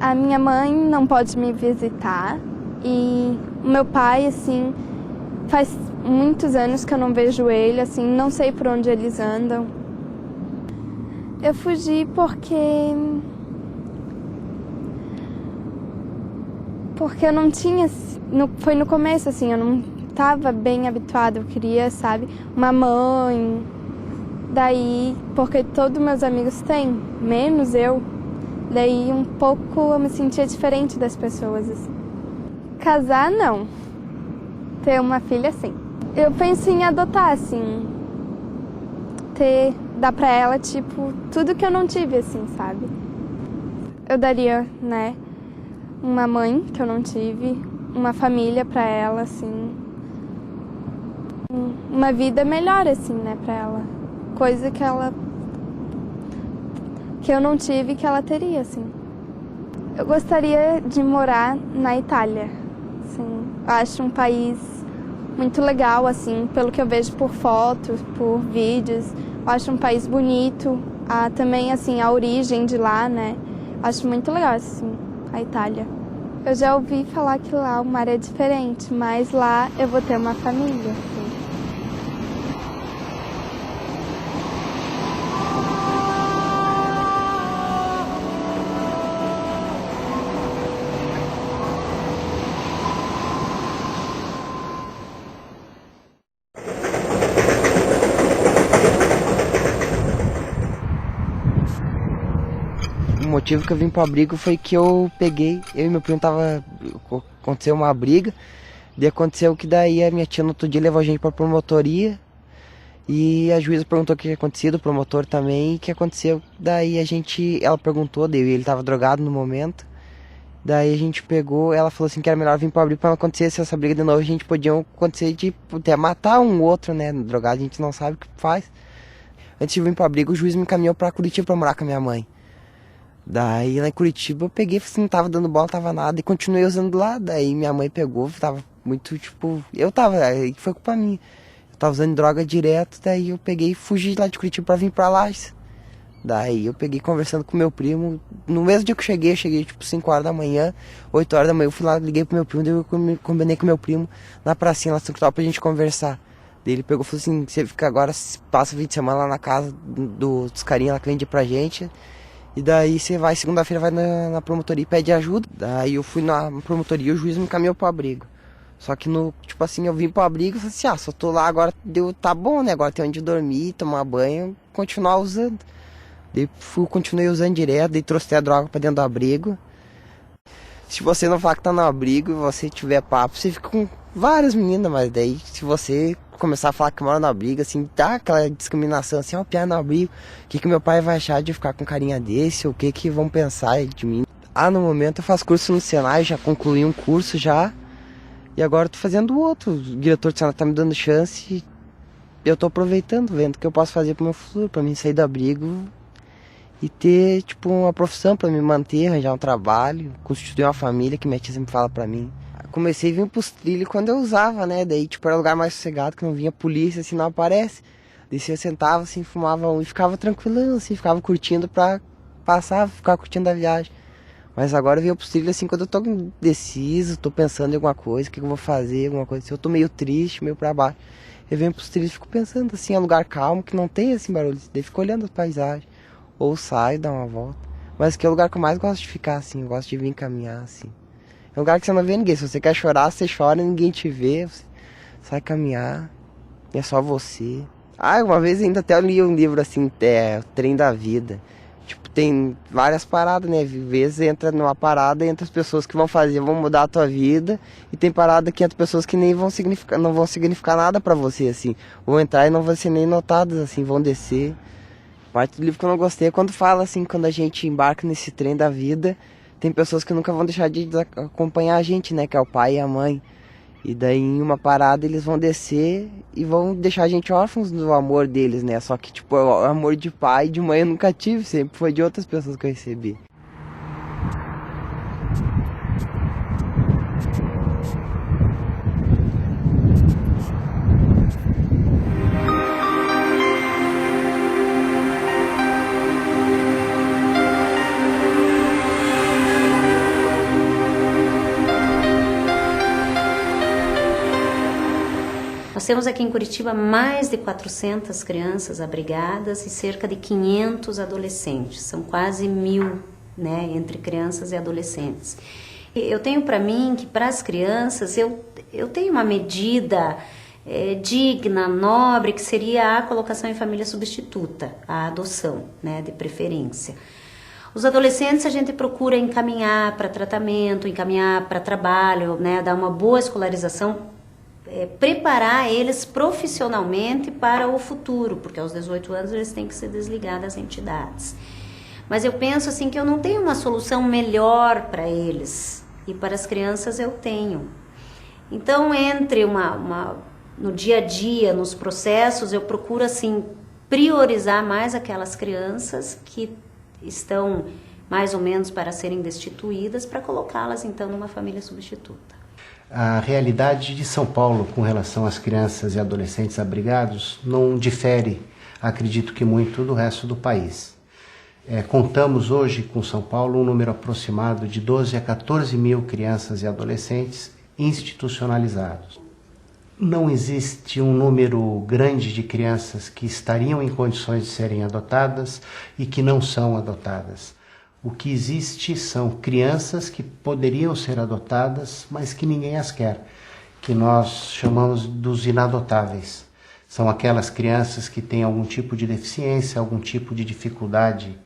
A minha mãe não pode me visitar e o meu pai, assim, faz muitos anos que eu não vejo ele, assim, não sei por onde eles andam. Eu fugi porque eu não tinha, foi no começo, assim, eu não estava bem habituada, eu queria, sabe, uma mãe. Daí, porque todos meus amigos têm, menos eu, daí um pouco eu me sentia diferente das pessoas, assim. Casar, não. Ter uma filha, sim. Eu penso em adotar, assim, dar pra ela, tipo, tudo que eu não tive, assim, sabe? eu daria, né, uma mãe que eu não tive, uma família para ela, assim, uma vida melhor, assim, né, para ela. Coisa que eu não tive que ela teria, assim. Eu gostaria de morar na Itália, assim. Eu acho um país muito legal, assim, pelo que eu vejo por fotos, por vídeos. Eu acho um país bonito. Também, assim, a origem de lá, né? Eu acho muito legal, assim, a Itália. Eu já ouvi falar que lá o mar é diferente, mas lá eu vou ter uma família, assim. O motivo que eu vim pro abrigo foi que eu e meu primo aconteceu uma briga, daí aconteceu que daí a minha tia no outro dia levou a gente pra promotoria e a juíza perguntou o que tinha acontecido, o promotor também, e o que aconteceu, daí ela perguntou, daí ele tava drogado no momento, daí a gente pegou, ela falou assim que era melhor vir pro abrigo pra não acontecer essa briga de novo, a gente podia acontecer de até matar um outro, né, drogado, a gente não sabe o que faz. Antes de vir pro abrigo, o juiz me encaminhou pra Curitiba pra morar com a minha mãe. Daí lá em Curitiba eu peguei, assim, não tava dando bola, não tava nada, e continuei usando lá. Daí minha mãe pegou, tava muito, tipo, aí foi culpa minha. Eu tava usando droga direto, daí eu peguei e fugi lá de Curitiba pra vir pra Lages. Daí eu peguei conversando com meu primo, no mesmo dia que eu cheguei tipo 5 horas da manhã, 8 horas da manhã, eu fui lá, liguei pro meu primo, daí eu combinei com meu primo na pracinha lá no pra gente conversar. Daí ele pegou e falou assim, você fica agora, passa o fim de semana lá na casa dos carinha lá que vende pra gente. E daí você vai, segunda-feira vai na promotoria e pede ajuda. Daí eu fui na promotoria e o juiz me encaminhou pro abrigo. Só que tipo assim, eu vim pro abrigo e falei assim, só tô lá agora, tá bom, né? Agora tem onde dormir, tomar banho, continuar usando. Daí continuei usando direto, daí trouxe a droga pra dentro do abrigo. Se você não falar que tá no abrigo e você tiver papo, você fica com várias meninas, mas daí se você começar a falar que mora no abrigo, assim, dá aquela discriminação, assim, piar no abrigo, o que meu pai vai achar de ficar com carinha desse, o que vão pensar de mim. No momento eu faço curso no Senai, já concluí um curso já, e agora eu tô fazendo outro, o diretor do Senai tá me dando chance, e eu tô aproveitando, vendo o que eu posso fazer pro meu futuro, pra mim sair do abrigo e ter, tipo, uma profissão pra me manter, arranjar um trabalho, constituir uma família, que minha tia sempre fala pra mim. Comecei a vir pros trilhos quando eu usava, né? Daí, tipo, era um lugar mais sossegado, que não vinha polícia, assim, não aparece. Daí eu sentava, assim, fumava e ficava tranquilão, assim, ficava curtindo pra passar, ficar curtindo a viagem. Mas agora eu venho pros trilhos, assim, quando eu tô indeciso, tô pensando em alguma coisa, o que eu vou fazer, alguma coisa. Se eu tô meio triste, meio pra baixo, eu venho pros trilhos e fico pensando, assim, é um lugar calmo, que não tem, assim, barulho. Daí fico olhando as paisagens. Ou saio, dá uma volta. Mas que é o lugar que eu mais gosto de ficar, assim, eu gosto de vir caminhar, assim. É um lugar que você não vê ninguém. Se você quer chorar, você chora, ninguém te vê. Você sai caminhar. E é só você. Uma vez ainda até eu li um livro assim, O Trem da Vida. Tipo, tem várias paradas, né? Às vezes entra numa parada e entra as pessoas que vão mudar a tua vida. E tem parada que entra pessoas que nem não vão significar nada pra você, assim. Vão entrar e não vão ser nem notadas, assim, vão descer. Parte do livro que eu não gostei é quando fala, assim, quando a gente embarca nesse trem da vida, tem pessoas que nunca vão deixar de acompanhar a gente, né? Que é o pai e a mãe. E daí em uma parada eles vão descer e vão deixar a gente órfãos do amor deles, né? Só que, tipo, o amor de pai e de mãe eu nunca tive, sempre foi de outras pessoas que eu recebi. Nós temos aqui em Curitiba mais de 400 crianças abrigadas e cerca de 500 adolescentes. São quase 1000, né, entre crianças e adolescentes. Eu tenho para mim que para as crianças eu tenho uma medida digna, nobre, que seria a colocação em família substituta, a adoção, né, de preferência. Os adolescentes a gente procura encaminhar para tratamento, encaminhar para trabalho, né, dar uma boa escolarização, preparar eles profissionalmente para o futuro, porque aos 18 anos eles têm que se desligar das entidades. Mas eu penso assim que eu não tenho uma solução melhor para eles, e para as crianças eu tenho. Então, no dia a dia, nos processos, eu procuro assim priorizar mais aquelas crianças que estão mais ou menos para serem destituídas, para colocá-las então numa família substituta. A realidade de São Paulo com relação às crianças e adolescentes abrigados não difere, acredito que muito, do resto do país. Contamos hoje com São Paulo um número aproximado de 12 a 14 mil crianças e adolescentes institucionalizados. Não existe um número grande de crianças que estariam em condições de serem adotadas e que não são adotadas. O que existe são crianças que poderiam ser adotadas, mas que ninguém as quer, que nós chamamos dos inadotáveis. São aquelas crianças que têm algum tipo de deficiência, algum tipo de dificuldade.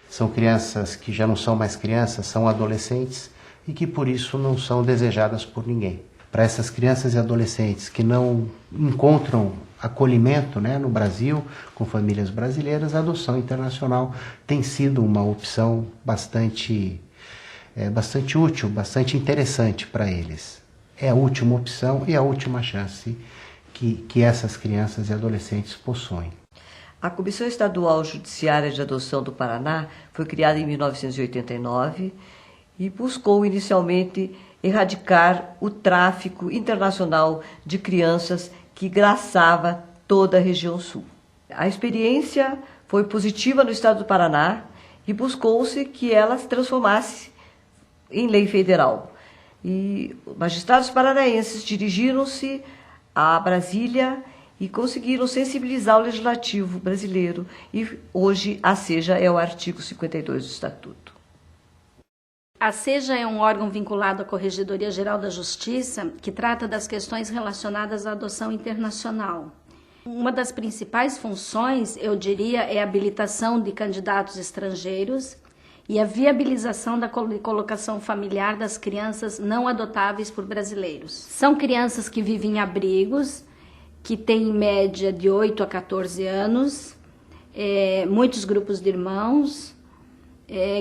São crianças que já não são mais crianças, são adolescentes e que por isso não são desejadas por ninguém. Para essas crianças e adolescentes que não encontram acolhimento, né, no Brasil, com famílias brasileiras, a adoção internacional tem sido uma opção bastante útil, bastante interessante para eles. É a última opção e a última chance que essas crianças e adolescentes possuem. A Comissão Estadual Judiciária de Adoção do Paraná foi criada em 1989 e buscou inicialmente erradicar o tráfico internacional de crianças que graçava toda a região sul. A experiência foi positiva no estado do Paraná e buscou-se que ela se transformasse em lei federal. E magistrados paranaenses dirigiram-se a Brasília e conseguiram sensibilizar o legislativo brasileiro. E hoje a SEJA é o artigo 52 do Estatuto. A SEJA é um órgão vinculado à Corregedoria Geral da Justiça que trata das questões relacionadas à adoção internacional. Uma das principais funções, eu diria, é a habilitação de candidatos estrangeiros e a viabilização da colocação familiar das crianças não adotáveis por brasileiros. São crianças que vivem em abrigos, que têm em média de 8 a 14 anos, muitos grupos de irmãos,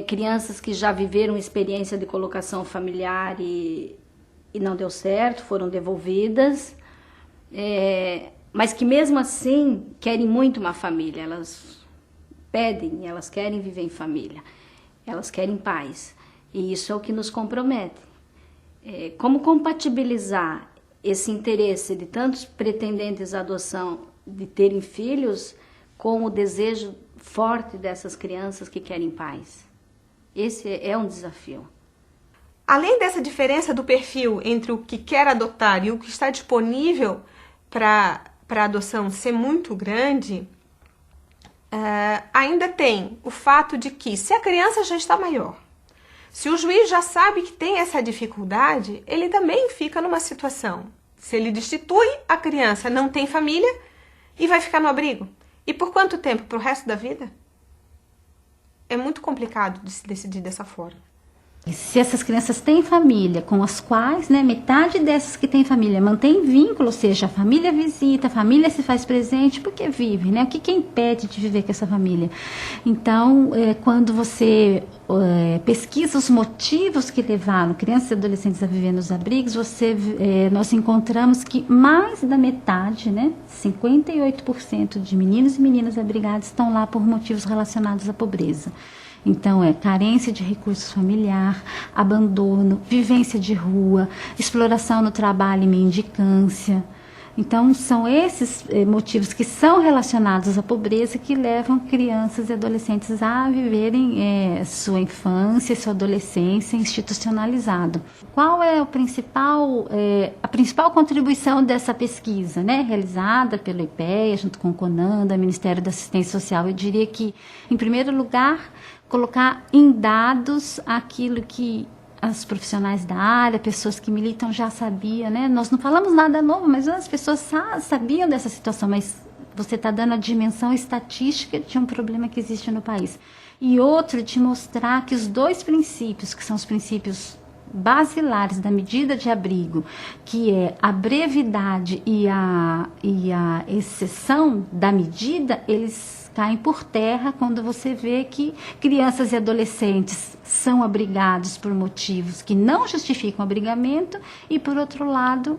crianças que já viveram experiência de colocação familiar e não deu certo, foram devolvidas, mas que mesmo assim querem muito uma família, elas pedem, elas querem viver em família, elas querem paz, e isso é o que nos compromete. Como compatibilizar esse interesse de tantos pretendentes à adoção de terem filhos com o desejo forte dessas crianças que querem paz? Esse é um desafio. Além dessa diferença do perfil entre o que quer adotar e o que está disponível para adoção ser muito grande, ainda tem o fato de que, se a criança já está maior, se o juiz já sabe que tem essa dificuldade, ele também fica numa situação. Se ele destitui, a criança não tem família e vai ficar no abrigo. E por quanto tempo? Para o resto da vida? É muito complicado de se decidir dessa forma. Se essas crianças têm família, com as quais, metade dessas que têm família mantém vínculo, ou seja, a família visita, a família se faz presente, porque vive, O que impede de viver com essa família? Então, quando você pesquisa os motivos que levaram crianças e adolescentes a viver nos abrigos, nós encontramos que mais da metade, 58% de meninos e meninas abrigados estão lá por motivos relacionados à pobreza. Então, carência de recursos familiar, abandono, vivência de rua, exploração no trabalho e mendicância. Então, são esses motivos que são relacionados à pobreza que levam crianças e adolescentes a viverem sua infância, sua adolescência institucionalizado. Qual é a principal contribuição dessa pesquisa, realizada pelo IPEA, junto com o CONANDA, Ministério da Assistência Social? Eu diria que, em primeiro lugar, colocar em dados aquilo que as profissionais da área, pessoas que militam já sabiam, Nós não falamos nada novo, mas as pessoas sabiam dessa situação, mas você está dando a dimensão estatística de um problema que existe no país. E outro, de mostrar que os dois princípios, que são os princípios basilares da medida de abrigo, que é a brevidade e a exceção da medida, eles caem por terra quando você vê que crianças e adolescentes são abrigados por motivos que não justificam o abrigamento e, por outro lado,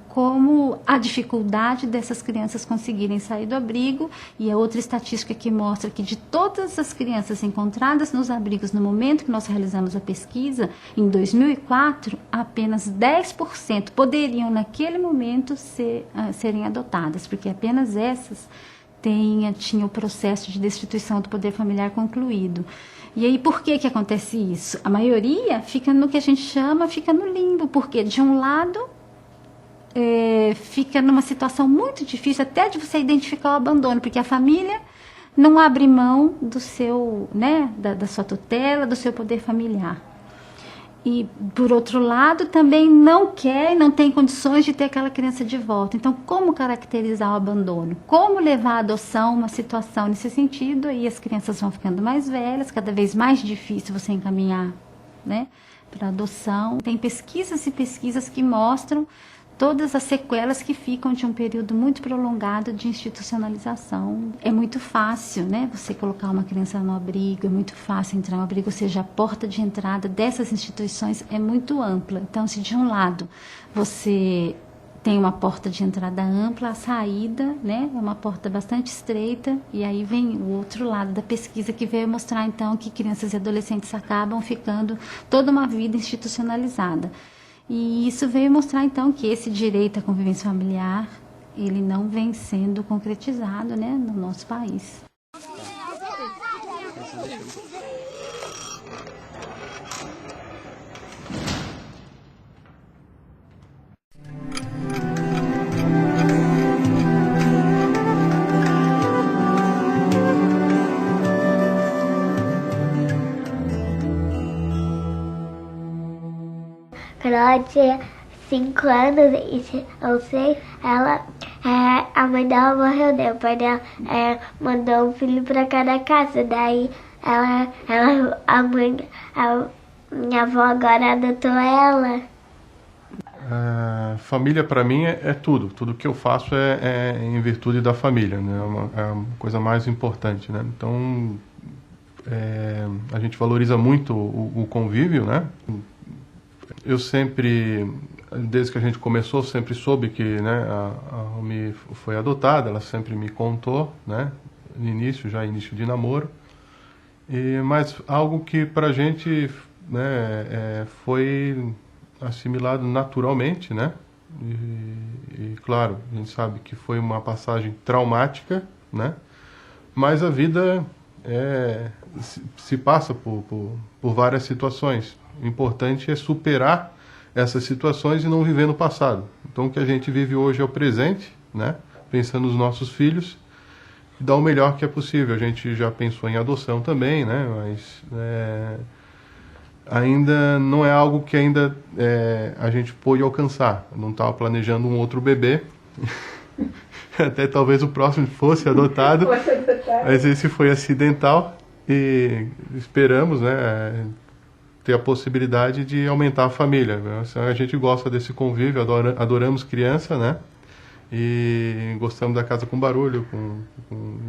como a dificuldade dessas crianças conseguirem sair do abrigo. E a outra estatística que mostra que de todas as crianças encontradas nos abrigos no momento que nós realizamos a pesquisa, em 2004, apenas 10% poderiam naquele momento serem adotadas, porque apenas essas tinham o processo de destituição do poder familiar concluído. E aí, por que acontece isso? A maioria fica no que a gente chama, fica no limbo, porque de um lado fica numa situação muito difícil até de você identificar o abandono, porque a família não abre mão do seu, né, da sua tutela, do seu poder familiar. E, por outro lado, também não quer e não tem condições de ter aquela criança de volta. Então, como caracterizar o abandono? Como levar a adoção uma situação nesse sentido? Aí as crianças vão ficando mais velhas, cada vez mais difícil você encaminhar, né, para adoção. Tem pesquisas e pesquisas que mostram todas as sequelas que ficam de um período muito prolongado de institucionalização. É muito fácil, né, você colocar uma criança no abrigo, é muito fácil entrar no abrigo, ou seja, a porta de entrada dessas instituições é muito ampla. Então, se de um lado você tem uma porta de entrada ampla, a saída, né, é uma porta bastante estreita, e aí vem o outro lado da pesquisa que veio mostrar, então, que crianças e adolescentes acabam ficando toda uma vida institucionalizada. E isso veio mostrar, então, que esse direito à convivência familiar, ele não vem sendo concretizado, né, no nosso país. Quando ela tinha 5 anos ou 6, a mãe dela morreu, né? O pai dela mandou um filho pra cada casa. Daí a minha avó agora adotou ela. Família para mim é tudo. Tudo que eu faço é em virtude da família, né? É a coisa mais importante, né? Então a gente valoriza muito o convívio, né? Eu sempre, desde que a gente começou, sempre soube que, né, a Romy foi adotada. Ela sempre me contou, né, no início de namoro. Mas algo que pra gente, né, foi assimilado naturalmente, né? E claro, a gente sabe que foi uma passagem traumática, né? Mas a vida se passa por várias situações. O importante é superar essas situações e não viver no passado. Então, o que a gente vive hoje é o presente, né? Pensando nos nossos filhos, e dar o melhor que é possível. A gente já pensou em adoção também, né? Mas ainda não é algo que ainda a gente pôde alcançar. Eu não estava planejando um outro bebê. Até talvez o próximo fosse adotado. Mas esse foi acidental e esperamos, né, ter a possibilidade de aumentar a família. A gente gosta desse convívio, adoramos criança, né? E gostamos da casa com barulho, com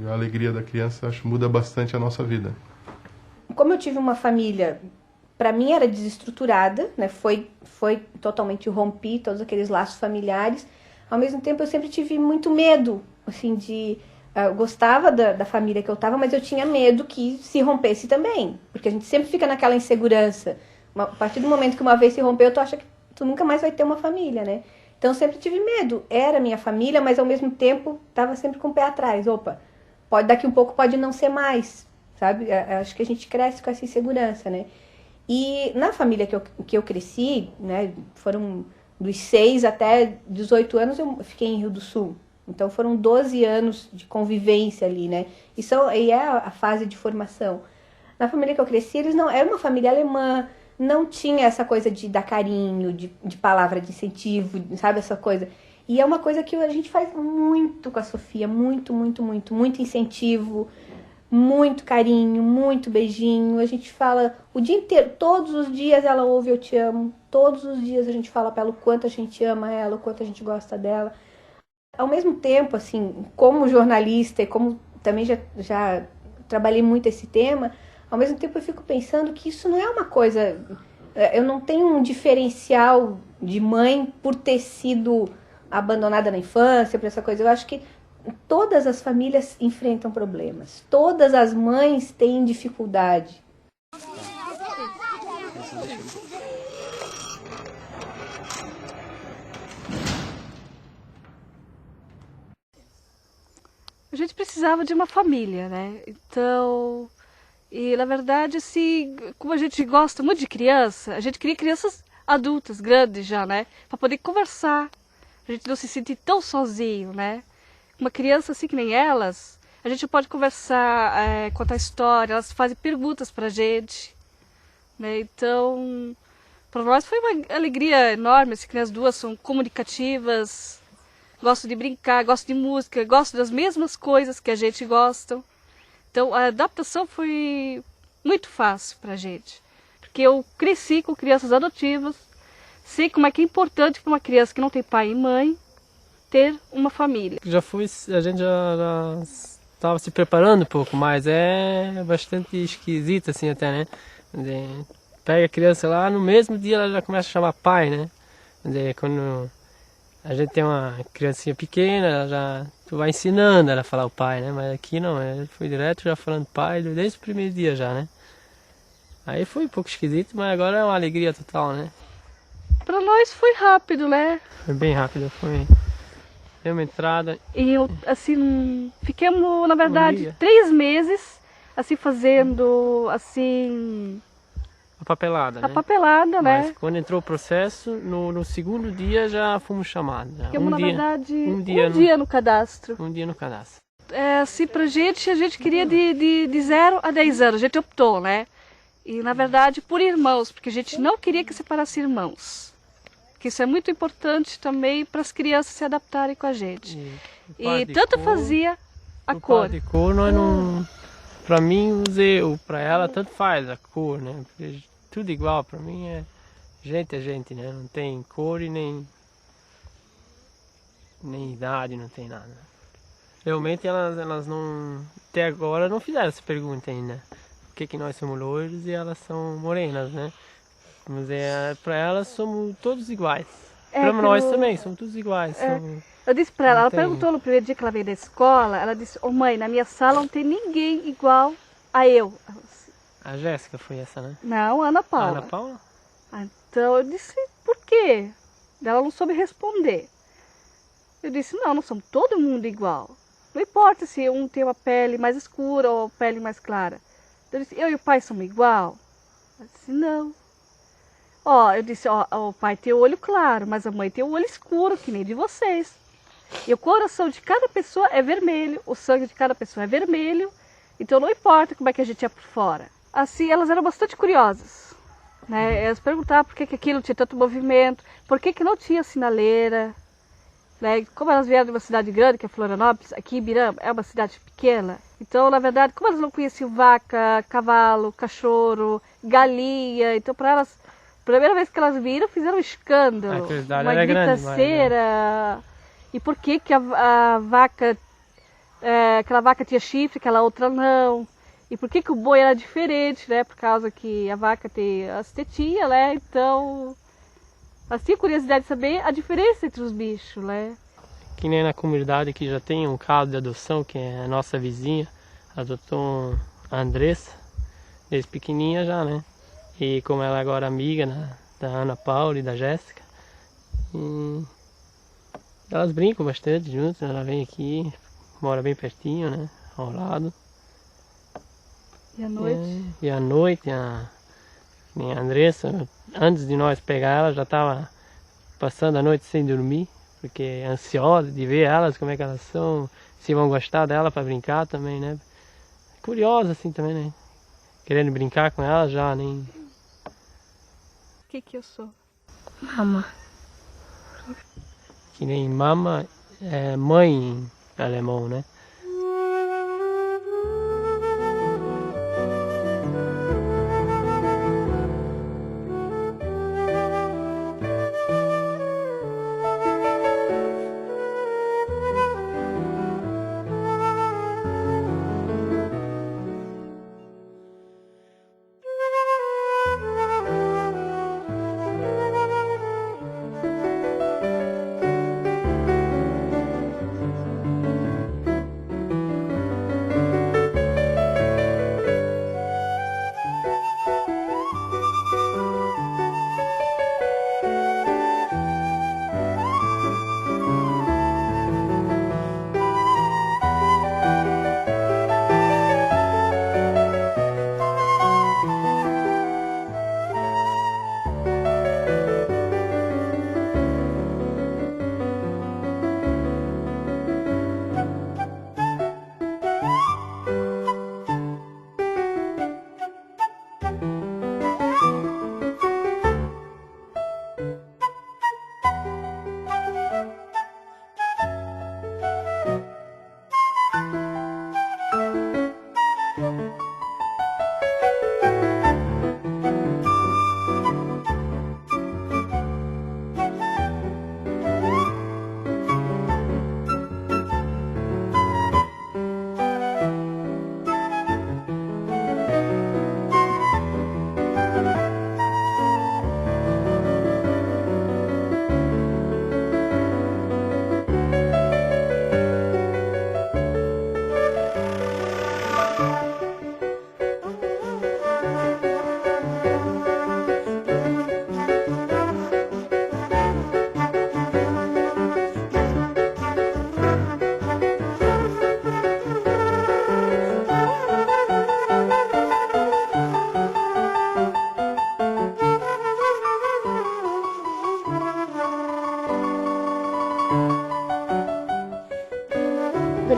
a alegria da criança. Acho que muda bastante a nossa vida. Como eu tive uma família, para mim era desestruturada, né? Foi totalmente rompi todos aqueles laços familiares. Ao mesmo tempo eu sempre tive muito medo, assim, eu gostava da família que eu estava, mas eu tinha medo que se rompesse também. Porque a gente sempre fica naquela insegurança. A partir do momento que uma vez se rompeu, tu acha que tu nunca mais vai ter uma família, né? Então eu sempre tive medo. Era minha família, mas ao mesmo tempo estava sempre com o pé atrás. Opa, daqui um pouco pode não ser mais, sabe? Acho que a gente cresce com essa insegurança, né? E na família que eu cresci, né? Foram dos 6 até 18 anos eu fiquei em Rio do Sul. Então foram 12 anos de convivência ali, né? E é a fase de formação. Na família que eu cresci, era uma família alemã, não tinha essa coisa de dar carinho, de palavra de incentivo, sabe, essa coisa. E é uma coisa que a gente faz muito com a Sofia, muito, muito, muito, muito incentivo, muito carinho, muito beijinho. A gente fala o dia inteiro, todos os dias ela ouve eu te amo, todos os dias a gente fala pra ela o quanto a gente ama ela, o quanto a gente gosta dela. Ao mesmo tempo, assim, como jornalista e como também já trabalhei muito esse tema, ao mesmo tempo eu fico pensando que isso não é uma coisa... Eu não tenho um diferencial de mãe por ter sido abandonada na infância, por essa coisa. Eu acho que todas as famílias enfrentam problemas. Todas as mães têm dificuldade. A gente precisava de uma família, né? Então... E, na verdade, assim, como a gente gosta muito de criança, a gente queria crianças adultas, grandes já, né? Para poder conversar, a gente não se sentir tão sozinho, né? Uma criança assim que nem elas, a gente pode conversar, contar história, elas fazem perguntas pra gente, né? Então, para nós foi uma alegria enorme, assim, que as duas são comunicativas, gostam de brincar, gostam de música, gostam das mesmas coisas que a gente gosta. Então, a adaptação foi muito fácil pra gente, porque eu cresci com crianças adotivas, sei como é que é importante para uma criança que não tem pai e mãe ter uma família. A gente já estava se preparando um pouco, mas é bastante esquisito assim até, né? Pega a criança lá, no mesmo dia ela já começa a chamar pai, né? Quando a gente tem uma criancinha pequena, tu vai ensinando ela a falar o pai, né? Mas aqui não, ele foi direto já falando pai desde o primeiro dia já, né? Aí foi um pouco esquisito, mas agora é uma alegria total, né? Para nós foi rápido, né? Foi bem rápido, foi. Deu uma entrada. E eu, assim, ficamos, na verdade, 3 meses, assim, fazendo, assim... A papelada, né? A papelada, né? Mas quando entrou o processo, no segundo dia já fomos chamados. Ficamos, na verdade, um dia no cadastro. Um dia no cadastro. Assim, pra gente, a gente queria de 0 a 10 anos, a gente optou, né? E, na verdade, por irmãos, porque a gente não queria que separasse irmãos. Que isso é muito importante também para as crianças se adaptarem com a gente. E tanto fazia a cor. De cor, nós não... Para mim, para ela, tanto faz a cor, né? Porque tudo igual, para mim é gente, né? Não tem cor e nem idade, não tem nada. Realmente elas não, até agora não fizeram essa pergunta ainda. Por que nós somos loiros e elas são morenas, né? Mas para elas somos todos iguais. Para nós também, somos todos iguais. Eu disse para ela, perguntou no primeiro dia que ela veio da escola, ela disse, mãe, na minha sala não tem ninguém igual a eu. A Jéssica foi essa, né? Não, a Ana Paula. A Ana Paula? Então eu disse, por quê? Ela não soube responder. Eu disse, não somos todo mundo igual. Não importa se um tem uma pele mais escura ou pele mais clara. Eu disse, eu e o pai somos igual? Ela disse, não. Eu disse, o pai tem o olho claro, mas a mãe tem o olho escuro, que nem de vocês. E o coração de cada pessoa é vermelho, o sangue de cada pessoa é vermelho, então não importa como é que a gente é por fora. Assim, elas eram bastante curiosas, né? Elas perguntavam por que aquilo tinha tanto movimento, por que não tinha sinaleira, né? Como elas vieram de uma cidade grande, que é Florianópolis, aqui Ibirama é uma cidade pequena, então, na verdade, como elas não conheciam vaca, cavalo, cachorro, galinha, então para elas, a primeira vez que elas viram, fizeram um escândalo, uma gritaceira. E por que a vaca, aquela vaca tinha chifre, aquela outra não? E por que o boi era diferente, né? Por causa que a vaca tem as tetinhas, né? Então, elas tinham curiosidade de saber a diferença entre os bichos, né? Que nem na comunidade que já tem um caso de adoção, que é a nossa vizinha, adotou a Andressa, desde pequenininha já, né? E como ela é agora amiga da Ana Paula e da Jéssica, elas brincam bastante juntas, ela vem aqui, mora bem pertinho, né, ao lado. E à noite? E à noite, a Andressa, antes de nós pegar ela, já estava passando a noite sem dormir, porque é ansiosa de ver elas, como é que elas são, se vão gostar dela para brincar também, né. Curiosa assim também, né, querendo brincar com ela já, nem... O que eu sou? Mama. Que nem mama é mãe em alemão, né?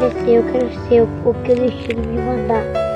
crescer, eu quero ser o que o destino me mandar.